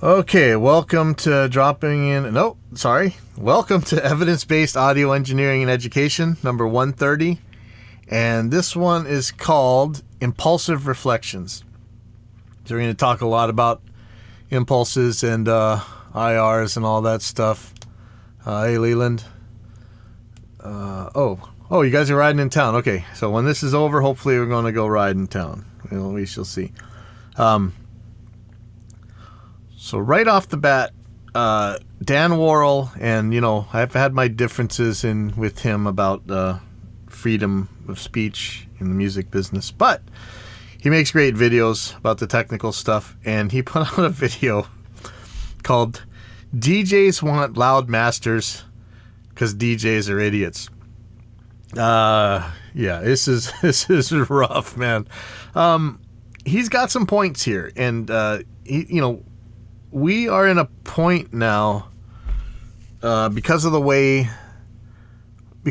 Okay, welcome to dropping in. No, sorry. Welcome to Evidence-Based Audio Engineering and Education, number 130. And this one is called Impulsive Reflections. So we're going to talk a lot about impulses and IRs and all that stuff. Hey, Leland. Oh, you guys are riding in town. Okay, so when this is over, hopefully we're going to go ride in town. We shall see. So right off the bat, Dan Worrell, and I've had my differences with him about freedom of speech in the music business, but he makes great videos about the technical stuff, and he put out a video called "DJs Want Loud Masters because DJs Are Idiots." Yeah, this is rough, man. He's got some points here, and we are in a point now because of the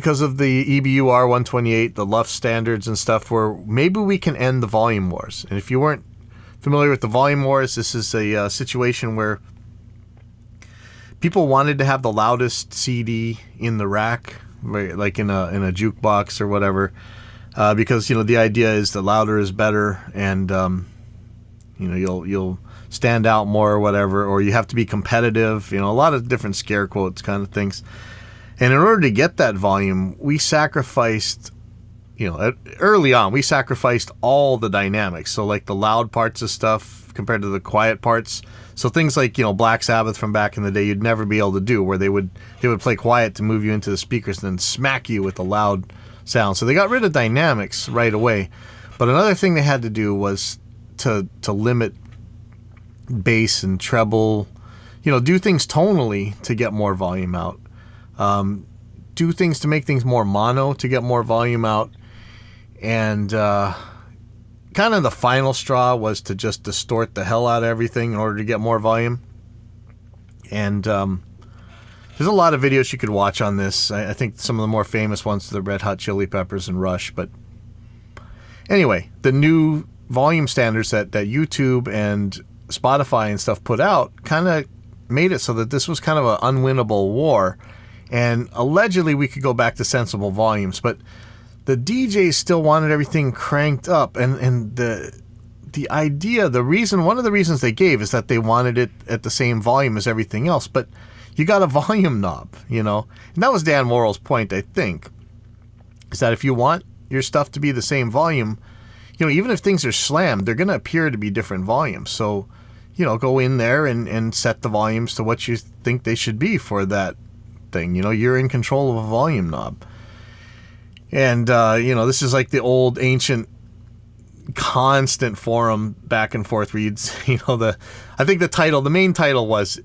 EBU R128, the LUF standards and stuff, where maybe we can end the volume wars. And if you weren't familiar with the volume wars, this is a situation where people wanted to have the loudest CD in the rack, like in a jukebox or whatever, because the idea is the louder is better, and you'll stand out more or whatever, or you have to be competitive, a lot of different scare quotes kind of things. And in order to get that volume, we sacrificed, early on, we sacrificed all the dynamics. So like the loud parts of stuff compared to the quiet parts. So things like, Black Sabbath from back in the day, you'd never be able to do, where they would play quiet to move you into the speakers and then smack you with the loud sound. So they got rid of dynamics right away. But another thing they had to do was to limit bass and treble, do things tonally to get more volume out. Do things to make things more mono to get more volume out. And kind of the final straw was to just distort the hell out of everything in order to get more volume. And there's a lot of videos you could watch on this. I think some of the more famous ones are the Red Hot Chili Peppers and Rush. But anyway, the new volume standards that YouTube and Spotify and stuff put out kind of made it so that this was kind of an unwinnable war, and allegedly we could go back to sensible volumes, but the DJs still wanted everything cranked up, and the idea, one of the reasons they gave is that they wanted it at the same volume as everything else, but you got a volume knob, and that was Dan Worrell's point, I think, is that if you want your stuff to be the same volume, even if things are slammed, they're going to appear to be different volumes. So, go in there and set the volumes to what you think they should be for that thing. You're in control of a volume knob. And, this is like the old ancient constant forum back and forth where you'd, I think the main title was,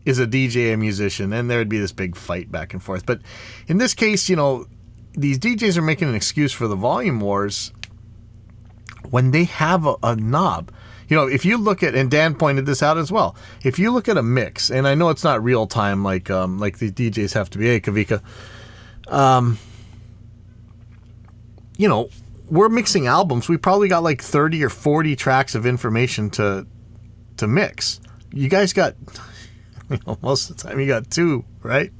"Is a DJ a musician?" And there would be this big fight back and forth. But in this case, these DJs are making an excuse for the volume wars when they have a knob. If you look at, and Dan pointed this out as well, if you look at a mix, and I know it's not real time like the DJs have to be, Kavika, we're mixing albums. We probably got like 30 or 40 tracks of information to mix. You guys got, most of the time you got 2, right?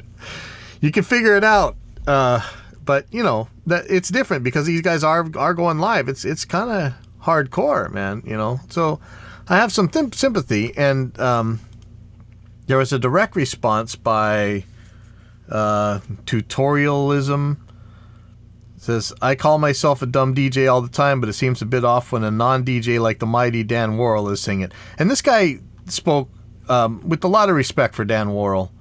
You can figure it out. But that it's different because these guys are going live. It's kind of hardcore, man. So I have some sympathy, and there was a direct response by Tutorialism. It says, "I call myself a dumb DJ all the time, but it seems a bit off when a non-DJ like the mighty Dan Worrell is singing it." And this guy spoke with a lot of respect for Dan Worrell.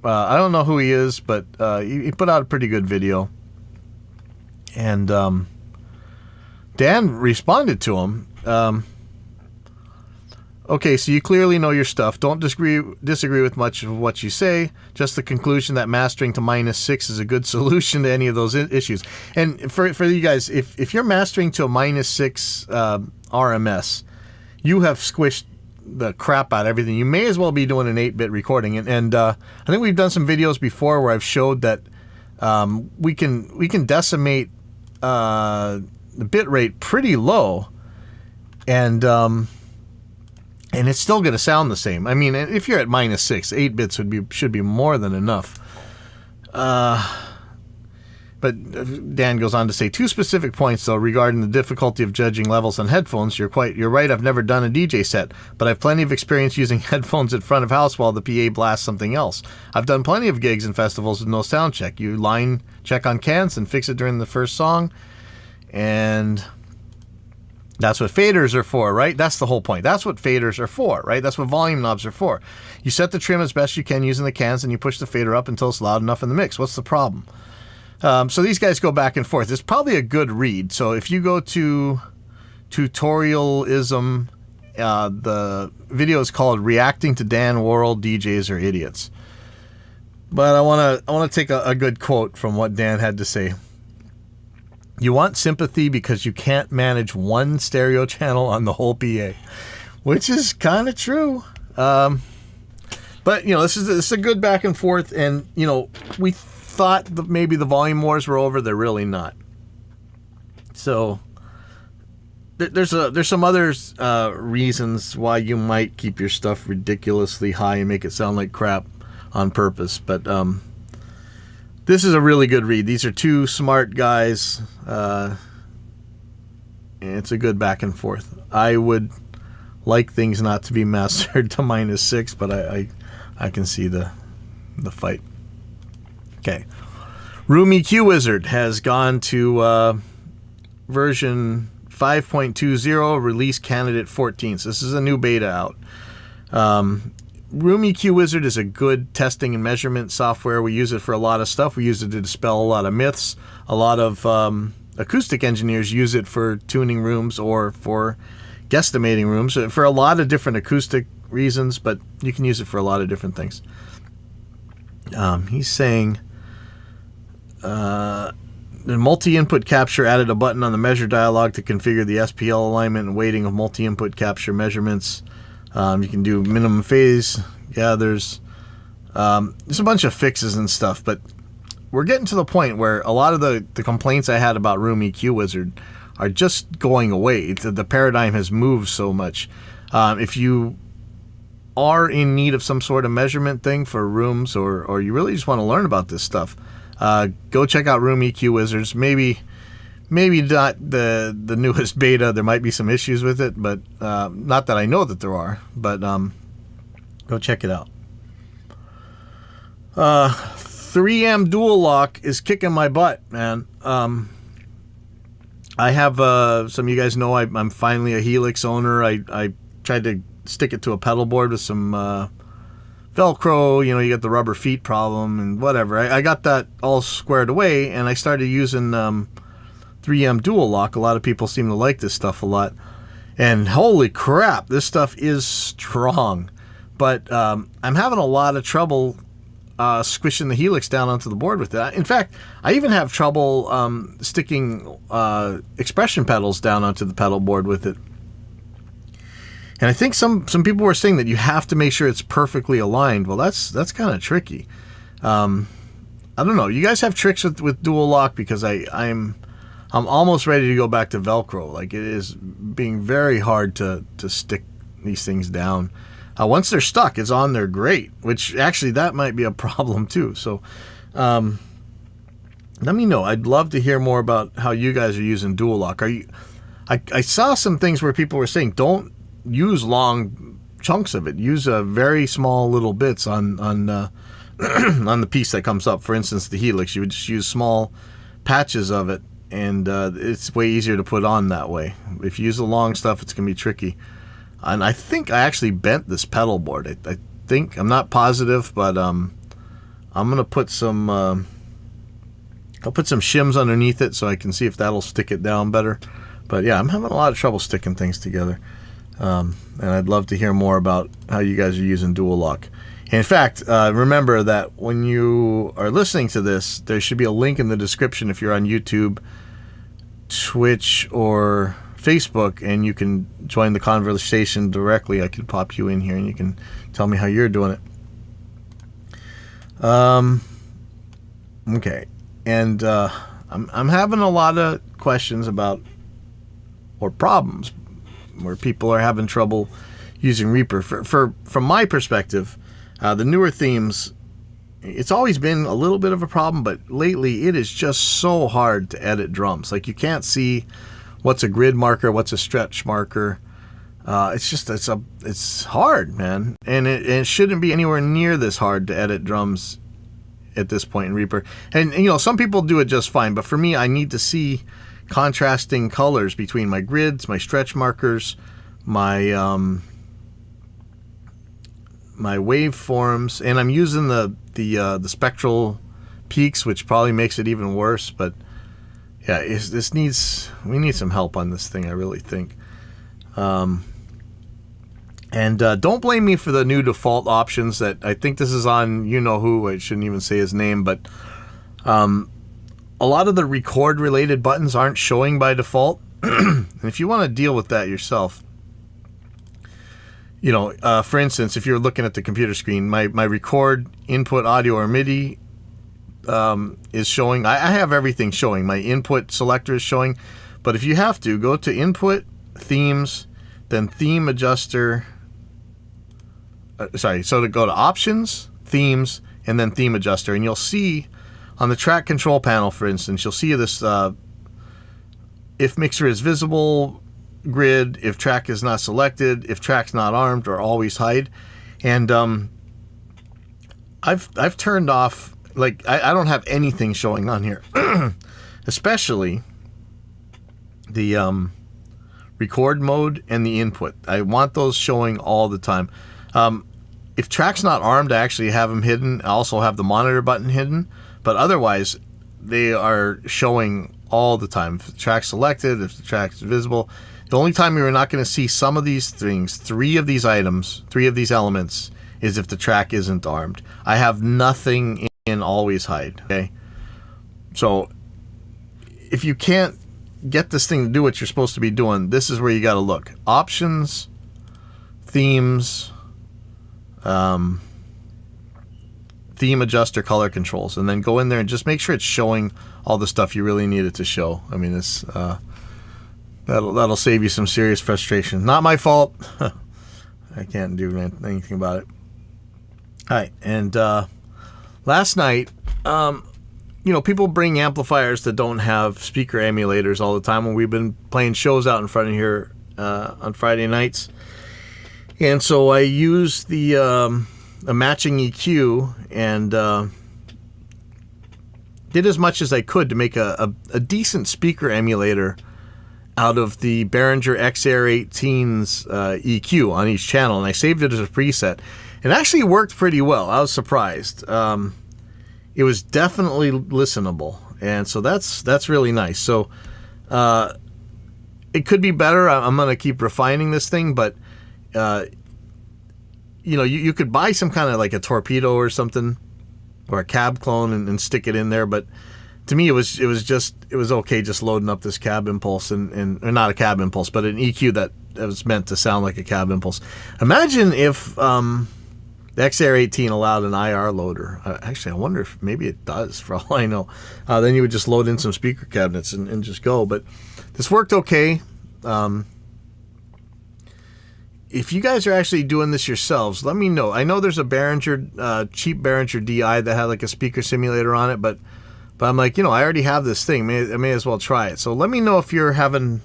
I don't know who he is, but he put out a pretty good video. And Dan responded to him. "Okay, so you clearly know your stuff. Don't disagree with much of what you say. Just the conclusion that mastering to -6 is a good solution to any of those issues." And for you guys, if you're mastering to a -6 RMS, you have squished the crap out of everything. You may as well be doing an 8-bit recording. And I think we've done some videos before where I've showed that we can decimate the bit rate pretty low, and and it's still going to sound the same. I mean, if you're at -6, 8 bits should be more than enough. But Dan goes on to say 2 specific points, though, regarding the difficulty of judging levels on headphones. You're right, I've never done a DJ set, but I've plenty of experience using headphones at front of house while the PA blasts something else. I've done plenty of gigs and festivals with no sound check. You line check on cans and fix it during the first song, and that's what faders are for, right? That's the whole point. That's what faders are for, right? That's what volume knobs are for. You set the trim as best you can using the cans, and you push the fader up until it's loud enough in the mix. What's the problem? So these guys go back and forth. It's probably a good read. So if you go to Tutorialism, the video is called "Reacting to Dan Worrell, DJs Are Idiots." But I want to take a good quote from what Dan had to say. You want sympathy because you can't manage one stereo channel on the whole PA, which is kind of true. But this is a good back and forth, and we thought that maybe the volume wars were over. They're really not. So there's some other reasons why you might keep your stuff ridiculously high and make it sound like crap on purpose. But this is a really good read. These are 2 smart guys. And it's a good back and forth. I would like things not to be mastered to -6, but I can see the fight. Okay. Room EQ Wizard has gone to version 5.20, release candidate 14. So this is a new beta out. Room EQ Wizard is a good testing and measurement software. We use it for a lot of stuff. We use it to dispel a lot of myths. A lot of acoustic engineers use it for tuning rooms or for guesstimating rooms, for a lot of different acoustic reasons, but you can use it for a lot of different things. He's saying the multi-input capture added a button on the measure dialog to configure the SPL alignment and weighting of multi-input capture measurements. You can do minimum phase gathers. There's a bunch of fixes and stuff, but we're getting to the point where a lot of the complaints I had about Room EQ Wizard are just going away. The paradigm has moved so much. If you are in need of some sort of measurement thing for rooms, or you really just want to learn about this stuff, go check out Room EQ Wizards. Maybe not the newest beta. There might be some issues with it, but not that I know that there are. But go check it out. 3M Dual Lock is kicking my butt, man. I have some of you guys know I'm finally a Helix owner. I tried to stick it to a pedal board with some Velcro. You get the rubber feet problem and whatever. I got that all squared away, and I started using 3M Dual Lock. A lot of people seem to like this stuff a lot, and holy crap, this stuff is strong. But I'm having a lot of trouble squishing the Helix down onto the board with it. In fact, I even have trouble sticking expression pedals down onto the pedal board with it. And I think some people were saying that you have to make sure it's perfectly aligned. Well, that's kind of tricky. I don't know. You guys have tricks with Dual Lock? Because I'm almost ready to go back to Velcro. Like, it is being very hard to stick these things down. Once they're stuck, it's on there great, which actually that might be a problem too. So let me know. I'd love to hear more about how you guys are using Dual Lock. I saw some things where people were saying don't use long chunks of it. Use very small little bits on on the piece that comes up. For instance, the Helix, you would just use small patches of it, and it's way easier to put on that way. If you use the long stuff, it's going to be tricky. And I think I actually bent this pedal board. I think, I'm not positive, but I'm gonna put some I'll put some shims underneath it so I can see if that'll stick it down better. But yeah, I'm having a lot of trouble sticking things together, and I'd love to hear more about how you guys are using Dual Lock. In fact, remember that when you are listening to this, there should be a link in the description if you're on YouTube, Twitch, or Facebook, and you can join the conversation directly. I could pop you in here and you can tell me how you're doing it. Okay, and I'm having a lot of questions about, or problems where people are having trouble using Reaper. From my perspective, the newer themes, it's always been a little bit of a problem, but lately it is just so hard to edit drums. Like, you can't see what's a grid marker, what's a stretch marker. It's hard, man, and it shouldn't be anywhere near this hard to edit drums at this point in Reaper. And you know, some people do it just fine, but for me, I need to see contrasting colors between my grids, my stretch markers, my my waveforms, and I'm using the spectral peaks, which probably makes it even worse. But yeah, we need some help on this thing, I really think. And don't blame me for the new default options that I think this is on you-know-who. I shouldn't even say his name, but a lot of the record-related buttons aren't showing by default. And if you want to deal with that yourself, you know, for instance, if you're looking at the computer screen, my record input audio or MIDI is showing. I have everything showing. My input selector is showing. But if you have to, go to Input, Themes, then Theme Adjuster. So to go to Options, Themes, and then Theme Adjuster. And you'll see on the track control panel, for instance, you'll see this if mixer is visible, grid, if track is not selected, if track's not armed, or always hide. And I've turned off, like, I don't have anything showing on here. Especially the record mode and the input. I want those showing all the time. If track's not armed, I actually have them hidden. I also have the monitor button hidden, but otherwise they are showing all the time. If the track's selected, if the track's visible. The only time you're not going to see some of these things, three of these elements, is if the track isn't armed. I have nothing in always hide. Okay, so if you can't get this thing to do what you're supposed to be doing, this is where you got to look. Options, themes, theme adjuster, color controls, and then go in there and just make sure it's showing all the stuff you really need it to show. I mean, it's that'll save you some serious frustration. Not my fault. I can't do anything about it. All right, and last night, you know, people bring amplifiers that don't have speaker emulators all the time, when we've been playing shows out in front of here on Friday nights. And so I used the a matching EQ and did as much as I could to make a decent speaker emulator out of the Behringer XR18's EQ on each channel, and I saved it as a preset. It actually worked pretty well. I was surprised. It was definitely listenable, and so that's really nice. So it could be better. I'm going to keep refining this thing, but you know, you could buy some kind of like a torpedo or something, or a cab clone, and stick it in there. But to me, it was okay just loading up this cab impulse and or not a cab impulse, but an EQ that was meant to sound like a cab impulse. Imagine if the XR18 allowed an IR loader. Actually, I wonder if maybe it does, for all I know. Then you would just load in some speaker cabinets and just go. But this worked okay. If you guys are actually doing this yourselves, let me know. I know there's a Behringer, cheap Behringer DI that had like a speaker simulator on it, but I'm like, you know, I already have this thing. I may as well try it. So let me know if you're having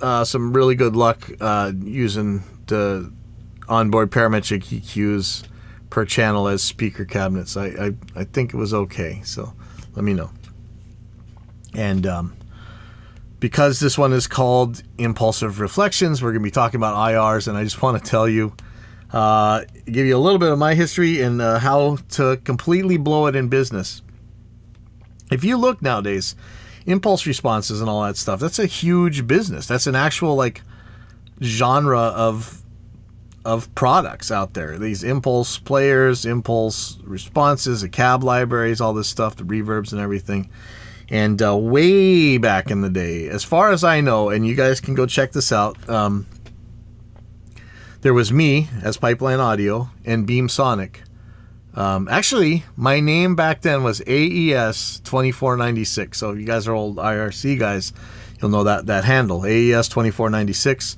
some really good luck using the onboard parametric EQs per channel as speaker cabinets. I think it was okay, so let me know. And because this one is called Impulsive Reflections, we're going to be talking about IRs, and I just want to tell you, give you a little bit of my history and how to completely blow it in business. If you look nowadays, impulse responses and all that stuff, that's a huge business. That's an actual like genre of products out there. These impulse players, impulse responses, the cab libraries, all this stuff, the reverbs and everything. And way back in the day, as far as I know, and you guys can go check this out, there was me as Pipeline Audio and Beam Sonic. Actually, my name back then was AES 2496. So if you guys are old IRC guys, you'll know that handle, AES 2496.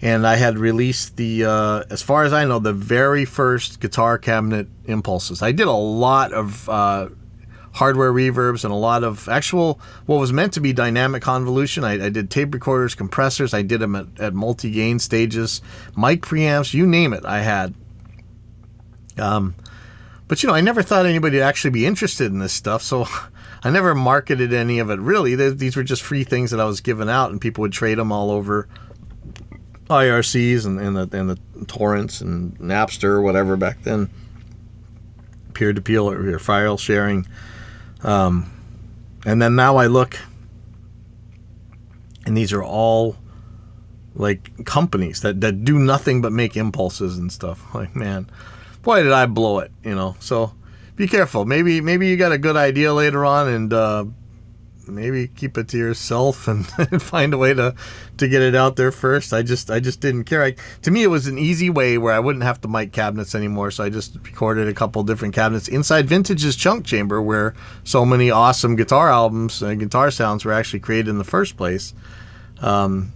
and I had released the, as far as I know, the very first guitar cabinet Impulses. I did a lot of hardware reverbs and a lot of actual, what was meant to be dynamic convolution. I did tape recorders, compressors. I did them at multi-gain stages, mic preamps, you name it, I had. But, I never thought anybody would actually be interested in this stuff, so I never marketed any of it, really. These were just free things that I was giving out, and people would trade them all over IRCs and the torrents and Napster or whatever back then. Peer-to-peer or file sharing. And then now I look, and these are all like companies that do nothing but make Impulses and stuff. Like, man, boy, did I blow it, So be careful. Maybe you got a good idea later on, and maybe keep it to yourself and find a way to get it out there first. I just didn't care. To me, it was an easy way where I wouldn't have to mic cabinets anymore, so I just recorded a couple different cabinets inside Vintage's Chunk Chamber, where so many awesome guitar albums and guitar sounds were actually created in the first place. And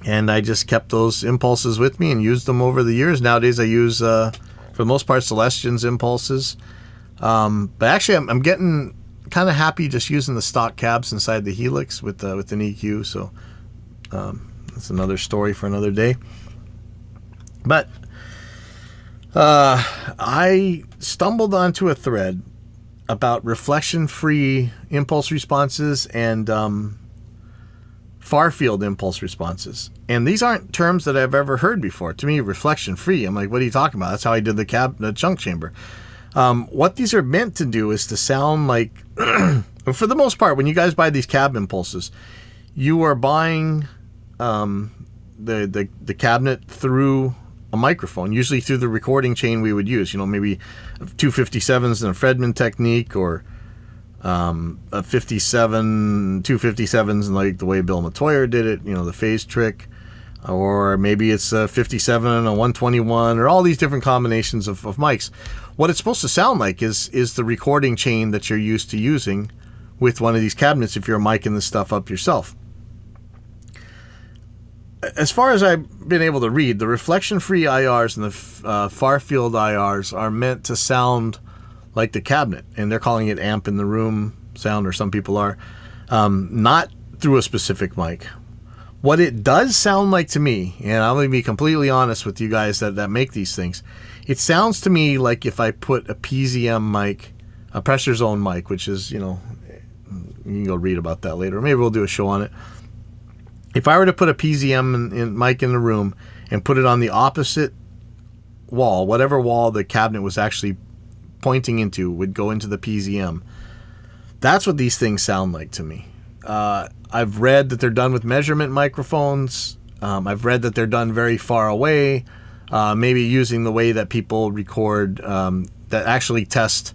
I just kept those Impulses with me and used them over the years. Nowadays I use, for the most part, Celestion's Impulses. But actually I'm getting kind of happy just using the stock cabs inside the Helix with an EQ. So that's another story for another day. But I stumbled onto a thread about reflection-free impulse responses and far-field impulse responses. And these aren't terms that I've ever heard before. To me, reflection-free, I'm like, what are you talking about? That's how I did the chunk chamber. What these are meant to do is to sound like, for the most part, when you guys buy these cab Impulses, you are buying the cabinet through a microphone, usually through the recording chain we would use. Maybe 257s and a Fredman technique, or a 57, 257s and like the way Bill Matoyer did it, the phase trick. Or maybe it's a 57 and a 121, or all these different combinations of mics. What it's supposed to sound like is the recording chain that you're used to using with one of these cabinets if you're micing this stuff up yourself. As far as I've been able to read, the reflection-free IRs and the far-field IRs are meant to sound like the cabinet, and they're calling it amp in the room sound, or some people are, not through a specific mic. What it does sound like to me, and I'm going to be completely honest with you guys that make these things, it sounds to me like if I put a PZM mic, a pressure zone mic, which is, you can go read about that later. Maybe we'll do a show on it. If I were to put a PZM mic in the room and put it on the opposite wall, whatever wall the cabinet was actually pointing into would go into the PZM. That's what these things sound like to me. I've read that they're done with measurement microphones. I've read that they're done very far away, maybe using the way that people record that actually test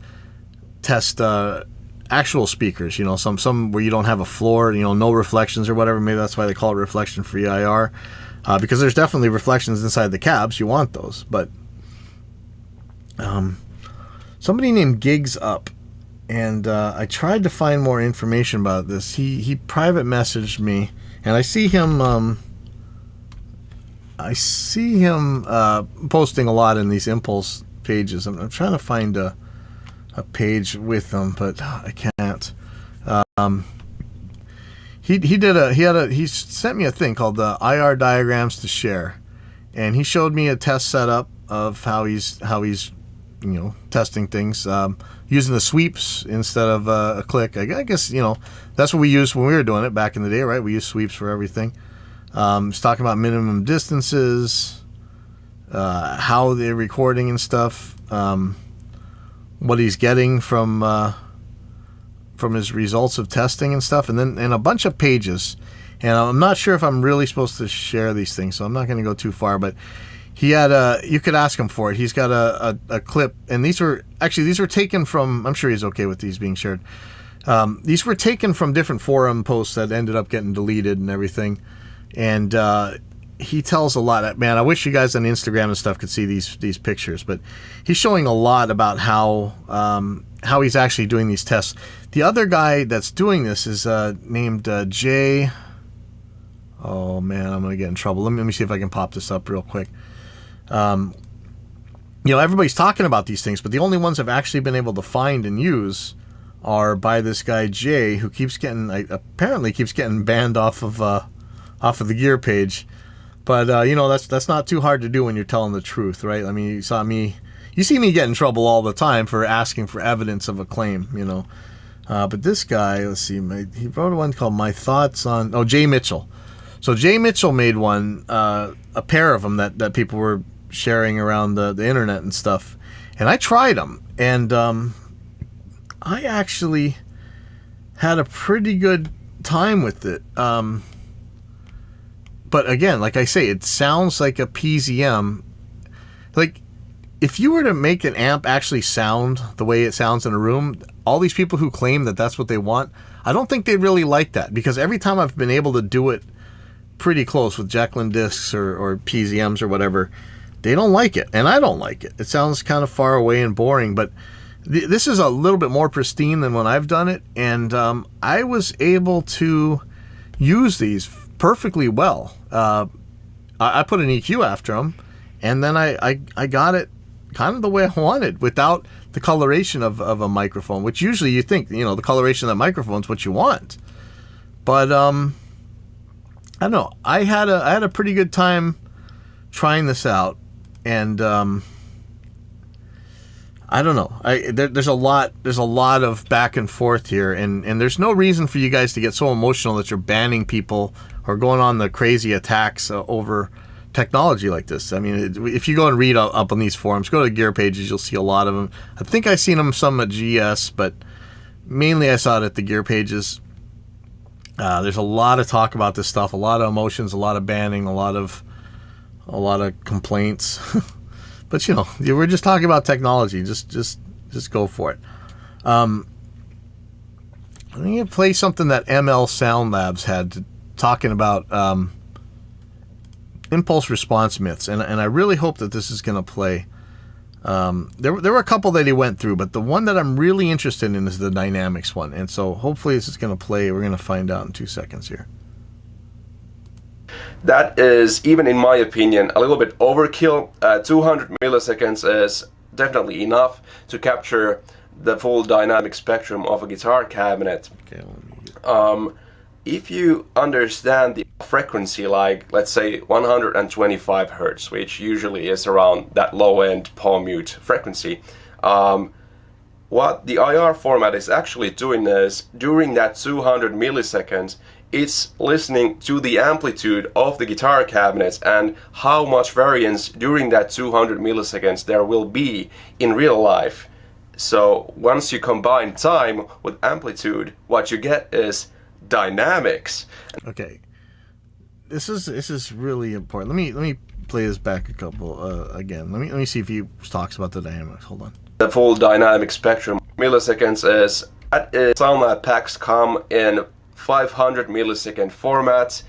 actual speakers. Some where you don't have a floor, no reflections or whatever. Maybe that's why they call it reflection-free IR, because there's definitely reflections inside the cabs. You want those, but somebody named Gigs Up. And I tried to find more information about this. He private messaged me, and I see him posting a lot in these Impulse pages. I'm trying to find a page with him, but I can't. He sent me a thing called the IR diagrams to share, and he showed me a test setup of how he's testing things. Using the sweeps instead of a click. I guess, that's what we used when we were doing it back in the day, right? We used sweeps for everything. He's talking about minimum distances, how they're recording and stuff, what he's getting from his results of testing and stuff, and then a bunch of pages. And I'm not sure if I'm really supposed to share these things, so I'm not going to go too far, but he had you could ask him for it. He's got a clip, and these were taken from, I'm sure he's okay with these being shared. These were taken from different forum posts that ended up getting deleted and everything. And he tells a lot. Man, I wish you guys on Instagram and stuff could see these pictures, but he's showing a lot about how he's actually doing these tests. The other guy that's doing this is named Jay. Oh man, I'm gonna get in trouble. Let me see if I can pop this up real quick. Everybody's talking about these things, but the only ones I've actually been able to find and use are by this guy Jay, who apparently keeps getting banned off of the gear page. But that's not too hard to do when you're telling the truth, right? I mean, you see me get in trouble all the time for asking for evidence of a claim, But this guy, let's see, he wrote one called "My Thoughts on." Jay Mitchell. So Jay Mitchell made one, a pair of them that people were sharing around the internet and stuff, and I tried them, and I actually had a pretty good time with it. But again, like I say, it sounds like a PZM. Like, if you were to make an amp actually sound the way it sounds in a room, all these people who claim that that's what they want, I don't think they really like that, because every time I've been able to do it pretty close with Jacqueline discs or PZMs or whatever, they don't like it, and I don't like it. It sounds kind of far away and boring, but this is a little bit more pristine than when I've done it, and I was able to use these perfectly well. I put an EQ after them, and then I got it kind of the way I wanted, without the coloration of a microphone, which usually you think, the coloration of that microphone is what you want. But I don't know. I had a pretty good time trying this out, and I don't know. There's a lot of back and forth here, and there's no reason for you guys to get so emotional that you're banning people or going on the crazy attacks over technology like this. I mean, if you go and read up on these forums, go to gear pages, you'll see a lot of them. I think I've seen them some at GS, but mainly I saw it at the gear pages. There's a lot of talk about this stuff, a lot of emotions, a lot of banning, a lot of complaints. But we're just talking about technology. Just go for it. Let me play something that ML Sound Labs had talking about impulse response myths, and I really hope that this is going to play. There were a couple that he went through, but the one that I'm really interested in is the dynamics one, and so hopefully this is going to play. We're going to find out in 2 seconds here. That is, even in my opinion, a little bit overkill. 200 milliseconds is definitely enough to capture the full dynamic spectrum of a guitar cabinet. Okay, if you understand the frequency, like let's say 125 Hertz, which usually is around that low-end palm mute frequency, what the IR format is actually doing is, during that 200 milliseconds, it's listening to the amplitude of the guitar cabinets and how much variance during that 200 milliseconds there will be in real life. So once you combine time with amplitude, what you get is dynamics. Okay, this is really important. Let me play this back a couple again. Let me see if he talks about the dynamics. Hold on. The full dynamic spectrum milliseconds is SoundLab packs come in 500 millisecond formats.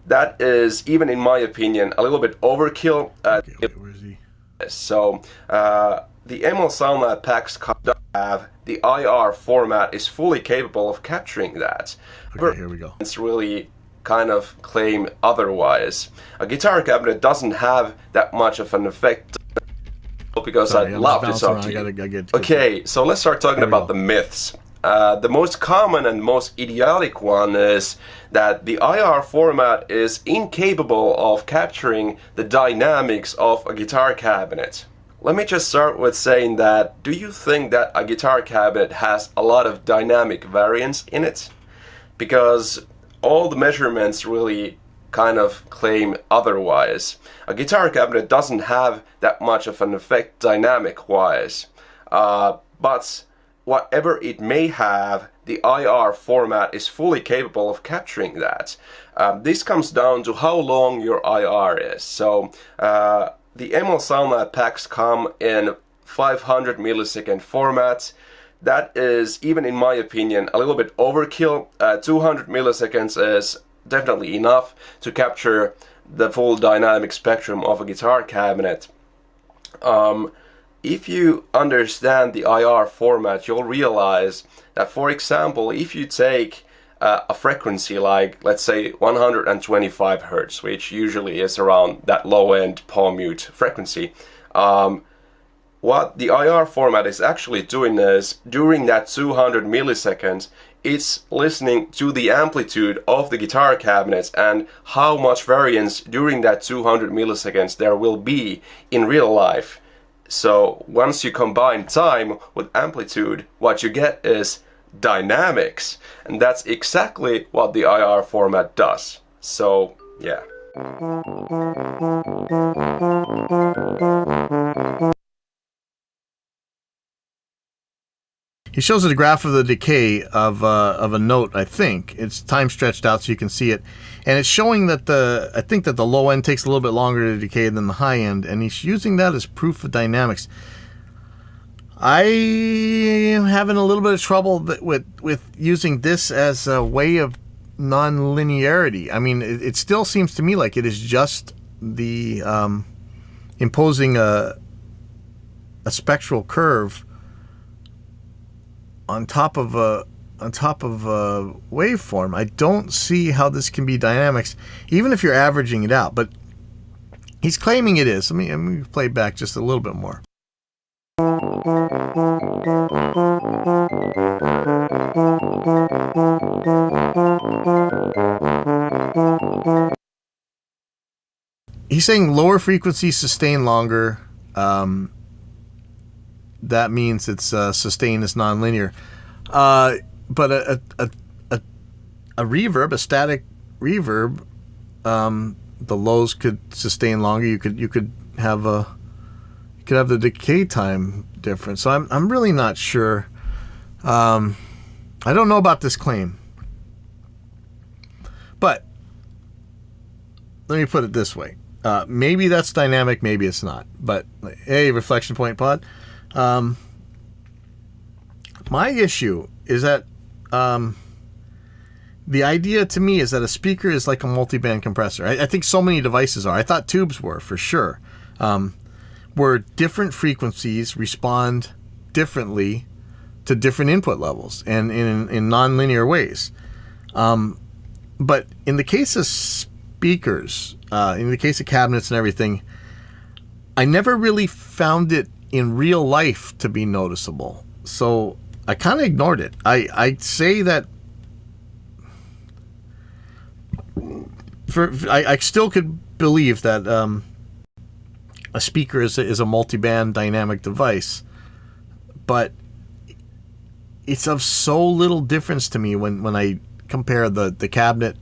That is, even in my opinion, a little bit overkill. Okay, wait, where is he? So the ML SoundLab packs have the IR format is fully capable of capturing that. Okay, here we go. It's really kind of claim otherwise. A guitar cabinet doesn't have that much of an effect, because I'd love to talk to you. Okay, so let's start talking about the myths. The most common and most idiotic one is that the IR format is incapable of capturing the dynamics of a guitar cabinet. Let me just start with saying that, do you think that a guitar cabinet has a lot of dynamic variance in it? Because all the measurements really kind of claim otherwise. A guitar cabinet doesn't have that much of an effect dynamic-wise, but whatever it may have, the IR format is fully capable of capturing that. This comes down to how long your IR is. So the ML SoundLab packs come in 500 millisecond formats. That is, even in my opinion, a little bit overkill. 200 milliseconds is definitely enough to capture the full dynamic spectrum of a guitar cabinet. If you understand the IR format, you'll realize that, for example, if you take a frequency like, let's say, 125 hertz, which usually is around that low-end palm mute frequency. What the IR format is actually doing is, during that 200 milliseconds, it's listening to the amplitude of the guitar cabinets and how much variance during that 200 milliseconds there will be in real life. So once you combine time with amplitude, what you get is dynamics, and that's exactly what the IR format does. So yeah. He shows a graph of the decay of a note. I think it's time stretched out so you can see it, and it's showing that I think that the low end takes a little bit longer to decay than the high end, and he's using that as proof of dynamics. I am having a little bit of trouble with using this as a way of non-linearity. I mean, it still seems to me like it is just the imposing a spectral curve on top of a waveform. I don't see how this can be dynamics, even if you're averaging it out. But he's claiming it is. Let me play back just a little bit more. He's saying lower frequencies sustain longer. That means its sustain is nonlinear. But a reverb, a static reverb, the lows could sustain longer. You could have the decay time difference. So I'm really not sure. I don't know about this claim. But let me put it this way. Maybe that's dynamic, maybe it's not. But hey, Reflection Point Pod. My issue is that the idea to me is that a speaker is like a multiband compressor. I think so many devices are. I thought tubes were, for sure. Where different frequencies respond differently to different input levels and in nonlinear ways. But in the case of speakers, in the case of cabinets and everything, I never really found it in real life to be noticeable. So I kind of ignored it. I'd say that I still could believe that a speaker is a multiband dynamic device, but it's of so little difference to me when I compare the cabinet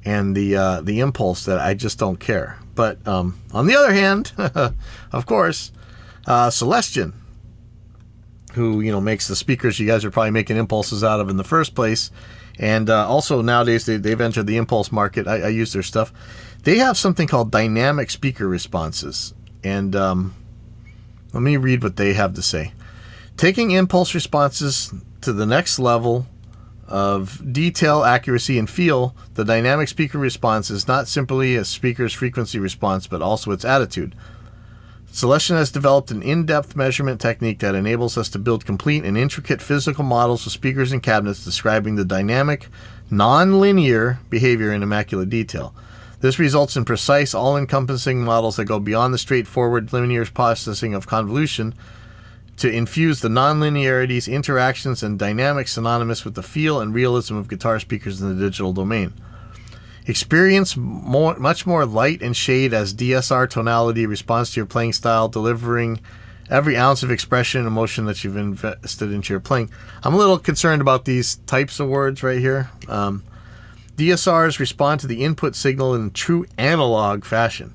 and the Impulse that I just don't care. But on the other hand, of course, Celestion, who makes the speakers you guys are probably making Impulses out of in the first place, and also nowadays they've entered the Impulse market. I use their stuff. They have something called dynamic speaker responses, and let me read what they have to say. Taking impulse responses to the next level of detail, accuracy, and feel, the dynamic speaker response is not simply a speaker's frequency response, but also its attitude. Celestion has developed an in-depth measurement technique that enables us to build complete and intricate physical models of speakers and cabinets describing the dynamic, non-linear behavior in immaculate detail. This results in precise, all-encompassing models that go beyond the straightforward linear processing of convolution to infuse the nonlinearities, interactions, and dynamics synonymous with the feel and realism of guitar speakers in the digital domain. Experience much more light and shade as DSR tonality responds to your playing style, delivering every ounce of expression and emotion that you've invested into your playing. I'm a little concerned about these types of words right here. DSRs respond to the input signal in true analog fashion.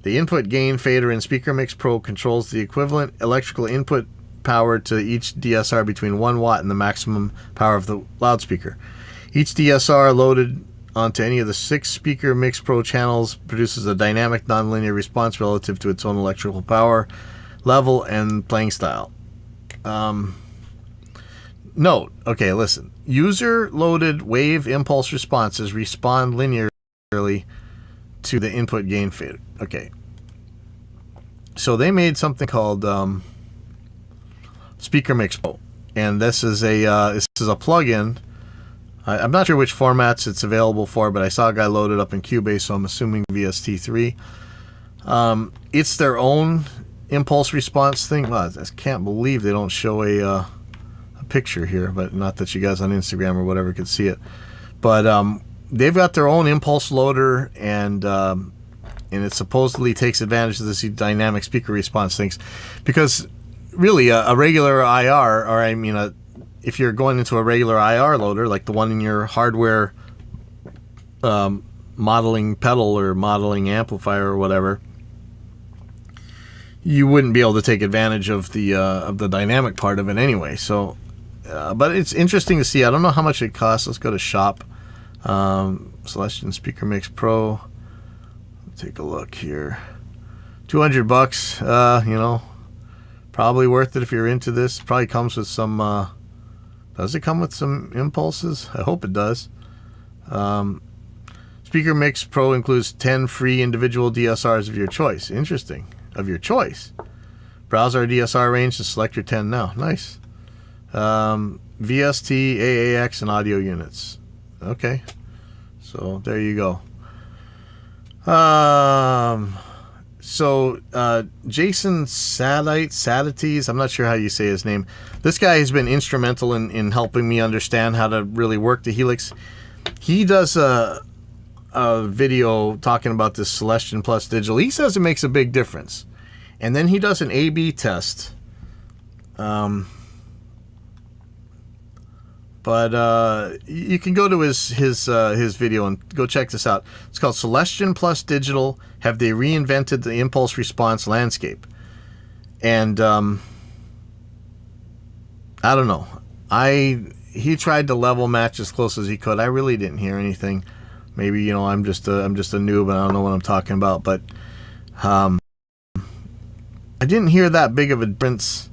The input gain fader in Speaker Mix Pro controls the equivalent electrical input power to each DSR between 1 watt and the maximum power of the loudspeaker. Each DSR loaded onto any of the 6 Speaker Mix Pro channels produces a dynamic nonlinear response relative to its own electrical power level and playing style. Note, okay, listen. User-loaded wave impulse responses respond linearly to the input gain fader. Okay. So they made something called Speaker Mix Pro, and this is a plugin I'm not sure which formats it's available for, but I saw a guy load it up in Cubase, so I'm assuming VST3. It's their own impulse response thing. Well, I can't believe they don't show a picture here, but not that you guys on Instagram or whatever could see it. But they've got their own impulse loader, and it supposedly takes advantage of this dynamic speaker response things, because really a regular IR, or I mean, if you're going into a regular IR loader like the one in your hardware modeling pedal or modeling amplifier or whatever, you wouldn't be able to take advantage of the dynamic part of it anyway. So, but it's interesting to see. I don't know how much it costs. Let's go to shop. Celestion Speaker Mix Pro. Take a look here. $200. You know, probably worth it if you're into this. Probably comes with some. Does it come with some impulses? I hope it does. Speaker Mix Pro includes 10 free individual DSRs of your choice. Interesting. Of your choice. Browse our DSR range to select your 10 now. Nice. VST, AAX, and audio units. Okay. So there you go. Jason Sadites, I'm not sure how you say his name. This guy has been instrumental in helping me understand how to really work the Helix. He does a video talking about this Celestion Plus Digital. He says it makes a big difference. And then he does an A/B test. But you can go to his video and go check this out. It's called Celestion Plus Digital. Have they reinvented the impulse response landscape? And I don't know. He tried to level match as close as he could. I really didn't hear anything. Maybe, you know, I'm just a noob and I don't know what I'm talking about. But I didn't hear that big of a difference.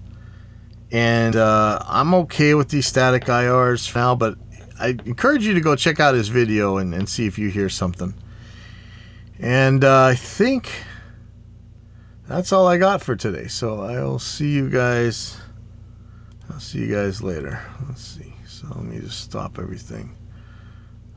And I'm okay with these static IRs for now, but I encourage you to go check out his video and see if you hear something. And I think that's all I got for today. So I'll see you guys. I'll see you guys later. Let's see. So let me just stop everything.